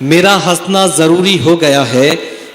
मेरा हंसना जरूरी हो गया है,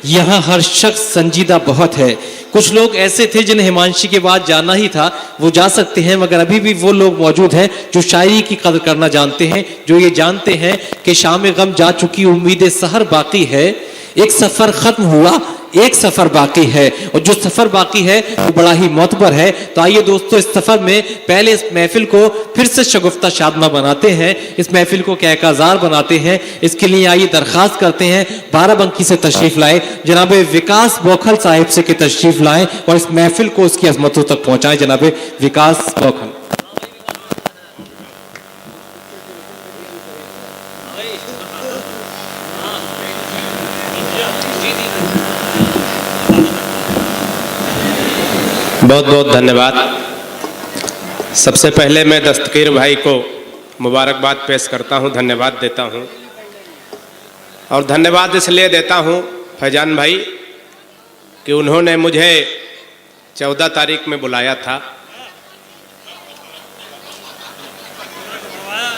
यहाँ हर शख्स संजीदा बहुत है। कुछ लोग ऐसे थे जिन्हें हिमांशी के बाद जाना ही था, वो जा सकते हैं, मगर अभी भी वो लोग मौजूद हैं जो शायरी की कदर करना जानते हैं, जो ये जानते हैं कि शाम गम जा चुकी उम्मीदें सहर बाकी है, एक सफर खत्म हुआ एक सफर बाकी है, और जो सफर बाकी है वो बड़ा ही मोतबर है। तो आइए दोस्तों, इस सफर में पहले इस महफिल को फिर से शगुफ्ता शादमा बनाते हैं, इस महफिल को कहकाजार बनाते हैं। इसके लिए आइए दरखास्त करते हैं बाराबंकी से तशरीफ लाए जनाब विकास बौखल साहिब से कि तशरीफ लाएं और इस महफिल को उसकी अजमतों तक पहुंचाएं। जनाब विकास बौखल। बहुत बहुत धन्यवाद। सबसे पहले मैं दस्तगीर भाई को मुबारकबाद पेश करता हूं, धन्यवाद देता हूं। और धन्यवाद इसलिए देता हूं फैजान भाई कि उन्होंने मुझे 14 तारीख में बुलाया था,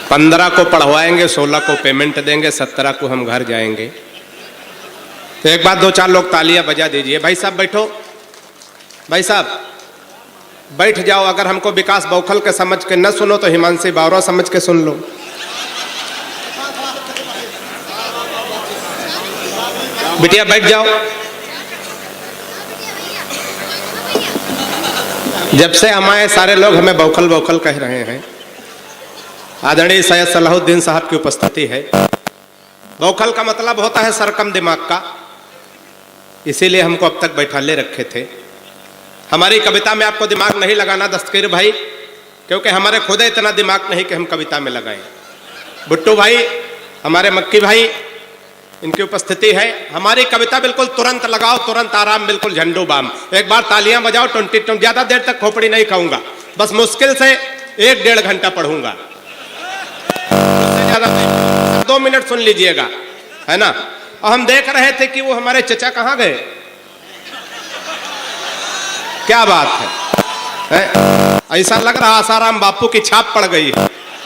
15 को पढ़वाएंगे, 16 को पेमेंट देंगे, 17 को हम घर जाएंगे। तो एक बार 2-4 लोग तालियां बजा दीजिए। भाई साहब बैठो, भाई साहब बैठ जाओ। अगर हमको विकास बौखल के समझ के न सुनो तो हिमांशी बावरा समझ के सुन लो। बिटिया बैठ जाओ। जब से हमारे सारे लोग हमें बौखल बौखल कह रहे हैं, आदरणीय सैयद सलाहुद्दीन साहब की उपस्थिति है। बौखल का मतलब होता है सरकम दिमाग का, इसीलिए हमको अब तक बैठा ले रखे थे। हमारी कविता में आपको दिमाग नहीं लगाना दस्तगीर भाई, क्योंकि हमारे खुद इतना दिमाग नहीं कि हम कविता में लगाएं। भुट्टू भाई, हमारे मक्की भाई, इनकी उपस्थिति है। हमारी कविता बिल्कुल तुरंत लगाओ, तुरंत आराम, बिल्कुल झंडू बाम। एक बार तालियां बजाओ। 20 ज्यादा देर तक खोपड़ी नहीं खाऊंगा, बस मुश्किल से 1-1.5 घंटा पढ़ूंगा, ज्यादा 2 मिनट सुन लीजिएगा, है ना। और हम देख रहे थे कि वो हमारे चचा कहाँ गए। क्या बात है? ऐसा लग रहा आसाराम बापू की छाप पड़ गई है।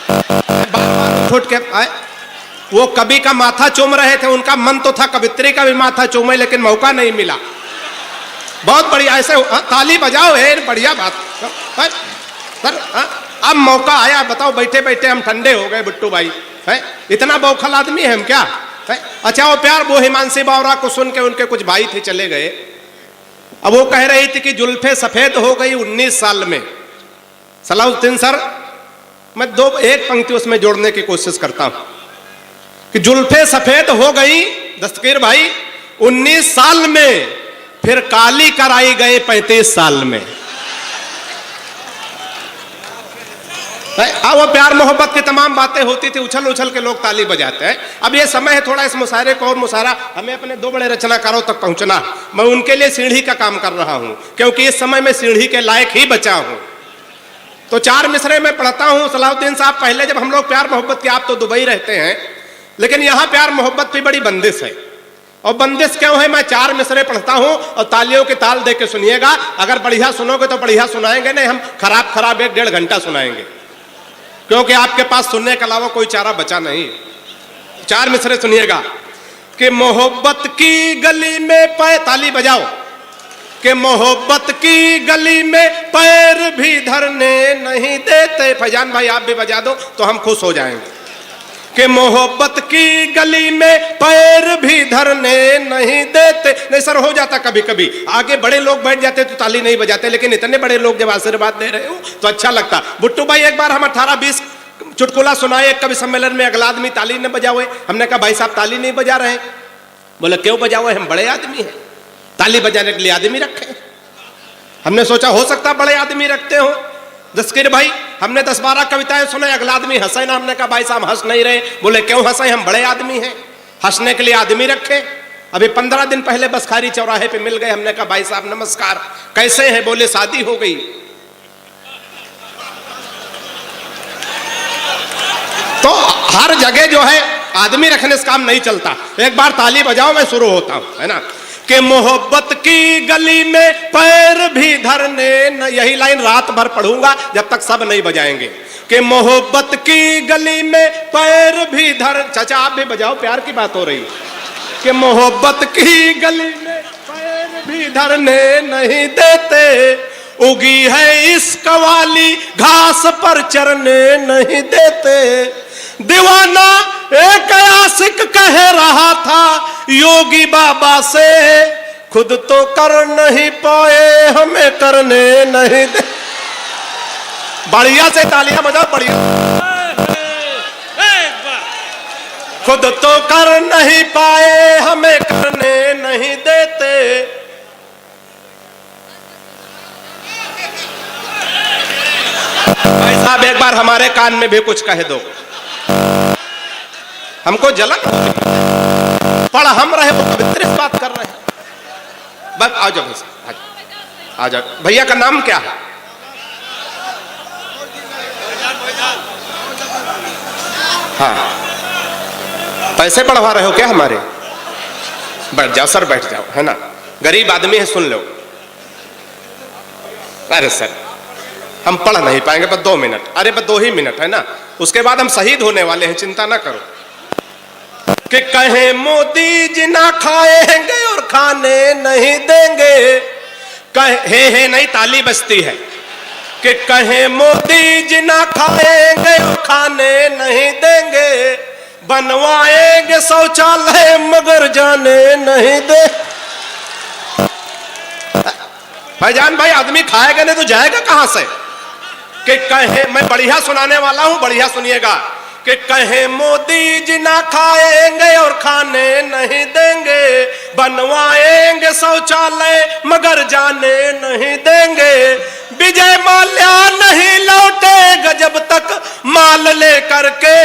बार-बार उठ के आए, वो कवि का माथा चूम रहे थे, उनका मन तो था कवित्री का भी माथा चूमे, लेकिन मौका नहीं मिला। बहुत बढ़िया, ऐसे ताली बजाओ, है बढ़िया बात सर। अब मौका आया, बताओ। बैठे बैठे हम ठंडे हो गए बुट्टू भाई, है इतना बौखल आदमी है हम क्या है? अच्छा, वो प्यार वो हिमांशी बावरा को सुन के उनके कुछ भाई थे चले गए। अब वो कह रही थी कि जुल्फे सफेद हो गई 19 साल में। सलाहुद्दीन सर, मैं एक पंक्ति उसमें जोड़ने की कोशिश करता हूं कि जुल्फे सफेद हो गई दस्तगीर भाई 19 साल में, फिर काली कराई गए 35 साल में। अब वो प्यार मोहब्बत की तमाम बातें होती थी, उछल उछल के लोग ताली बजाते हैं। अब ये समय है थोड़ा इस मुशायरे को और मुशायरा हमें अपने 2 बड़े रचनाकारों तक पहुंचना। मैं उनके लिए सीढ़ी का काम कर रहा हूं, क्योंकि इस समय मैं सीढ़ी के लायक ही बचा हूं। तो 4 मिसरे में पढ़ता हूं। सलाहुद्दीन साहब, पहले जब हम लोग प्यार मोहब्बत की, आप तो दुबई रहते हैं, लेकिन यहां प्यार मोहब्बत की बड़ी बंदिश है। और बंदिश क्यों है? मैं 4 मिसरे पढ़ता हूं और तालियों के ताल दे के सुनिएगा। अगर बढ़िया सुनोगे तो बढ़िया सुनाएंगे, नहीं हम खराब 1-1.5 घंटा सुनाएंगे, क्योंकि आपके पास सुनने के अलावा कोई चारा बचा नहीं। 4 मिसरे सुनिएगा कि मोहब्बत की गली में ताली बजाओ कि मोहब्बत की गली में पैर भी धरने नहीं देते। फैजान भाई आप भी बजा दो तो हम खुश हो जाएंगे। कि मोहब्बत की गली में पैर भी धरने नहीं देते। नहीं सर, हो जाता कभी कभी, आगे बड़े लोग बैठ जाते तो ताली नहीं बजाते, लेकिन इतने बड़े लोग जब आशीर्वाद दे रहे हो तो अच्छा लगता। बुट्टू भाई, एक बार हम 18-20 चुटकुला सुनाए एक कवि सम्मेलन में, अगला आदमी ताली न बजावे। हमने कहा भाई साहब ताली नहीं बजा रहे हैं। बोले क्यों बजाओ, हम बड़े आदमी हैं, ताली बजाने के लिए आदमी रखे। हमने सोचा हो सकता बड़े आदमी रखते हो। दस्तगीर भाई, हमने 10-12 कविताएं सुने, अगला आदमी हंसे ना। हमने कहा भाई साहब हंस नहीं रहे। बोले क्यों हंसे, हम बड़े आदमी हैं, हंसने के लिए आदमी रखे। अभी 15 दिन पहले बसखारी चौराहे पे मिल गए। हमने कहा भाई साहब नमस्कार, कैसे हैं? बोले शादी हो गई। तो हर जगह जो है आदमी रखने से काम नहीं चलता। एक बार ताली बजाओ, मैं शुरू होता हूं, है ना। कि मोहब्बत की गली में पैर भी धरने न, यही लाइन रात भर पढ़ूंगा जब तक सब नहीं बजाएंगे। कि मोहब्बत की गली में पैर भी धर, चाचा आप भी बजाओ, प्यार की बात हो रही, कि मोहब्बत की गली में पैर भी धरने नहीं देते, उगी है इश्क वाली घास पर चरने नहीं देते। दीवाना एक आशिक कह रहा था योगी बाबा से, खुद तो कर नहीं पाए हमें करने नहीं दे। बढ़िया से तालियां बजाओ, बढ़िया। खुद तो कर नहीं पाए हमें करने नहीं देते। भाई साहब एक बार हमारे कान में भी कुछ कह दो, हमको जलन हो रही। पढ़ हम रहे वो पवित्र बात कर रहे हैं। बस आ जाओ भाई साहब, आ जाओ। भैया का नाम क्या है? हाँ, पैसे बढ़वा रहे हो क्या हमारे? बैठ जाओ सर, बैठ जाओ, है ना, गरीब आदमी है, सुन लो। अरे सर हम पढ़ नहीं पाएंगे, बस 2 मिनट, अरे बस 2 ही मिनट है ना, उसके बाद हम शहीद होने वाले हैं, चिंता ना करो। कि कहे मोदी जी ना खाएंगे और खाने नहीं देंगे, कहे हे नहीं ताली बजती है, कि कहे मोदी जी ना खाएंगे और खाने नहीं देंगे, बनवाएंगे शौचालय मगर जाने नहीं दे। भाईजान भाई, आदमी खाएगा नहीं तो जाएगा कहां से? कि कहे, मैं बढ़िया सुनाने वाला हूं, बढ़िया सुनिएगा, कि कहे मोदी जी ना खाएंगे और खाने नहीं देंगे, बनवाएंगे शौचालय मगर जाने नहीं देंगे, विजय माल्या नहीं लौटेगा जब तक माल ले करके,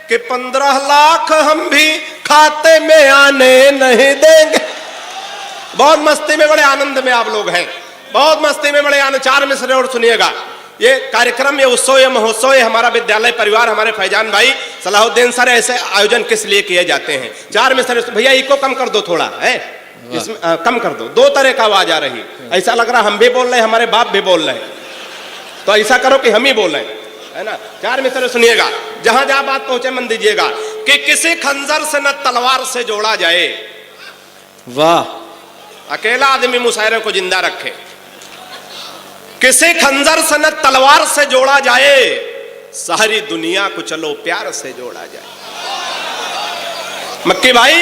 कि 15 लाख हम भी खाते में आने नहीं देंगे। बहुत मस्ती में, बड़े आनंद में आप लोग हैं, बहुत मस्ती में, बड़े आनंद। 4 मिसरे और सुनिएगा। ये कार्यक्रम, ये उत्सव, ये महोत्सव, ये हमारा विद्यालय परिवार, हमारे फैजान भाई, सलाहुद्दीन सर, ऐसे आयोजन किस लिए किए जाते हैं? 4 मिसरे। भैया इको कम कर दो थोड़ा, है इसमें कम कर दो, 2 तरह का आवाज आ रही, ऐसा लग रहा हम भी बोल रहे हैं, हमारे बाप भी बोल रहे हैं, तो ऐसा करो कि हम ही बोल रहे हैं, है ना। 4 मिसरे सुनिएगा, जहां जहां बात पहुंचे मन दीजिएगा। कि किसी खंजर से न तलवार से जोड़ा जाए। वाह, अकेला आदमी मुशायरे को जिंदा रखे। किसी खंजर से न तलवार से जोड़ा जाए, सारी दुनिया को चलो प्यार से जोड़ा जाए। मक्की भाई,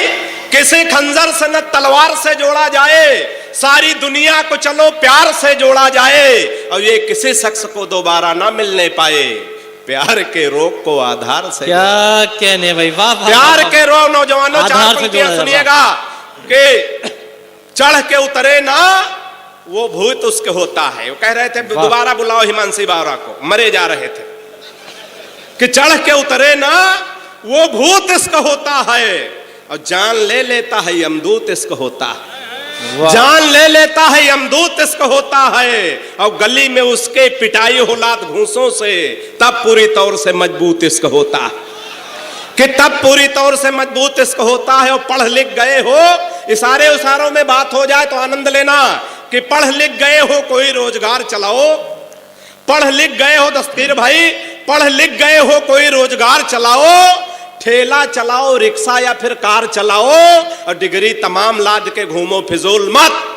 किसी खंजर से न तलवार से जोड़ा जाए, सारी दुनिया को चलो प्यार से जोड़ा जाए, और ये किसी शख्स को दोबारा ना मिलने पाए, प्यार के रोग को आधार से। क्या कहने भाई, वाह। प्यार के रोग, नौजवानों 4 पंक्तियां सुनिएगा। कि चढ़ के उतरे ना वो भूत उसके होता है। वो कह रहे थे दोबारा बुलाओ हिमांशी बावरा को, मरे जा रहे थे। कि चढ़ के उतरे ना वो भूत इसका होता है, और जान ले लेता है यमदूत इसका होता है। जान ले लेता है यमदूत इसका होता है, और गली में उसके पिटाई हो लात घूंसों से, तब पूरी तौर से मजबूत इसका होता है। कि तब पूरी तौर से मजबूत इसका होता है। और पढ़ लिख गए हो, इशारे उशारों में बात हो जाए तो आनंद लेना। कि पढ़ लिख गए हो कोई रोजगार चलाओ, पढ़ लिख गए हो दस्तगीर भाई, पढ़ लिख गए हो कोई रोजगार चलाओ, ठेला चलाओ, रिक्शा या फिर कार चलाओ, और डिग्री तमाम लाद के घूमो, फिजूल मत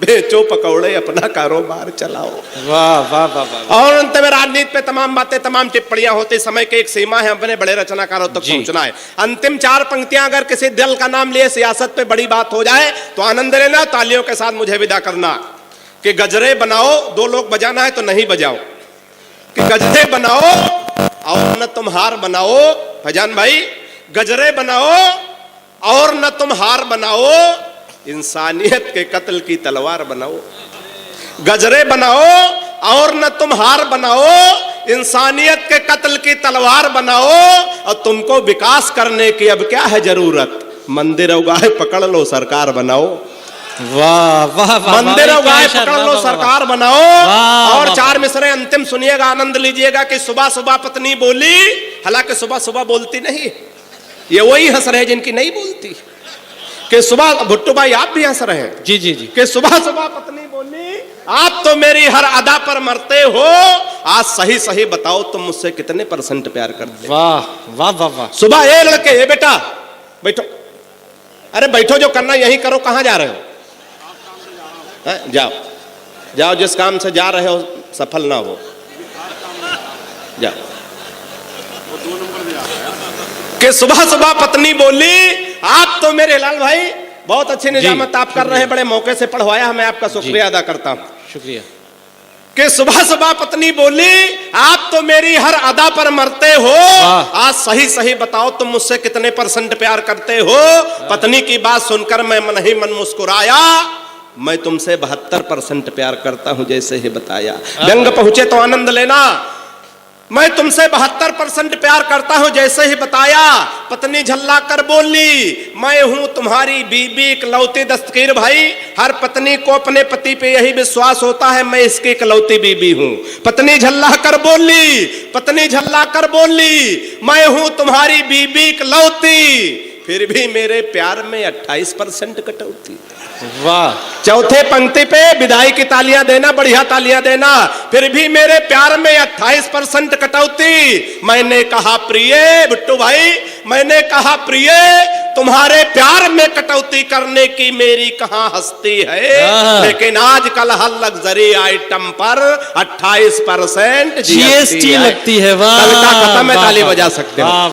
बेचो पकौड़े, अपना कारोबार चलाओ। वाह वाह वाह वाह। और अंत में राजनीति पे तमाम बातें, तमाम टिप्पणियां होती, समय की एक सीमा है, अपने बड़े रचनाकारों तक पहुंचना है। अंतिम 4 पंक्तियां, अगर किसी दल का नाम लिए सियासत पे बड़ी बात हो जाए तो आनंद लेना, तालियों के साथ मुझे विदा करना। कि गजरे बनाओ, 2 लोग बजाना है तो नहीं बजाओ। कि गजरे बनाओ और न तुम हार बनाओ। फैजान भाई, गजरे बनाओ और न तुम हार बनाओ, इंसानियत के कत्ल की तलवार बनाओ। गजरे बनाओ और न तुम हार बनाओ, इंसानियत के कत्ल की तलवार बनाओ, और तुमको विकास करने की अब क्या है जरूरत, मंदिर उगाए पकड़ लो सरकार बनाओ। वाह वाह वाह। मंदिर उगाए पकड़ लो सरकार बनाओ। और 4 मिसरे अंतिम सुनिएगा, आनंद लीजिएगा। कि सुबह सुबह पत्नी बोली, हालांकि सुबह सुबह बोलती नहीं, ये वही हंस रहे जिनकी नहीं बोलती। कि सुबह, भुट्टू भाई आप भी हंस रहे हैं। जी जी जी। कि सुबह सुबह पत्नी बोली, आप तो मेरी हर अदा पर मरते हो, आज सही सही बताओ तुम मुझसे कितने % प्यार करते हो। वाह वाह वाह वाह। सुबह ये लड़के, ये बेटा बैठो, अरे बैठो, जो करना यही करो, कहां जा रहे हो? जाओ जाओ, जिस काम से जा रहे हो सफल ना हो, जाओ। कि सुबह सुबह पत्नी बोली, आप तो मेरे लाल भाई बहुत अच्छी निजामत आप कर रहे हैं, बड़े मौके से पढ़वाया, मैं आपका शुक्रिया अदा करता हूं। शुक्रिया। कि सुबह सुबह पत्नी बोली, आप तो मेरी हर अदा पर मरते हो, आज सही सही बताओ तुम मुझसे कितने % प्यार करते हो। पत्नी की बात सुनकर मैं मन ही मन मुस्कुराया, मैं तुमसे 72% प्यार करता हूं, जैसे ही बताया। व्यंग पहुंचे तो आनंद लेना, मैं तुमसे 72% प्यार करता हूं, जैसे ही बताया। पत्नी झल्ला कर बोली, मैं हूं तुम्हारी बीबी इकलौती दस्तगीर भाई। हर पत्नी को अपने पति पे यही विश्वास होता है, मैं इसकी इकलौती बीबी हूं। पत्नी झल्ला कर बोली, पत्नी झल्ला कर बोली, मैं हूं तुम्हारी बीबी इकलौती, फिर भी मेरे प्यार में 28% कटौती। वाह। चौथे पंक्ति पे विदाई की तालियां देना, बढ़िया तालियां देना। फिर भी मेरे प्यार में 28% कटौती। मैंने कहा प्रिय बिट्टू भाई, मैंने कहा प्रिय, तुम्हारे प्यार में कटौती करने की मेरी कहां हस्ती है, लेकिन आजकल हर लग्जरी आइटम पर 28% GST लगती है। वाह, कविता खत्म है, ताली बजा सकते हो।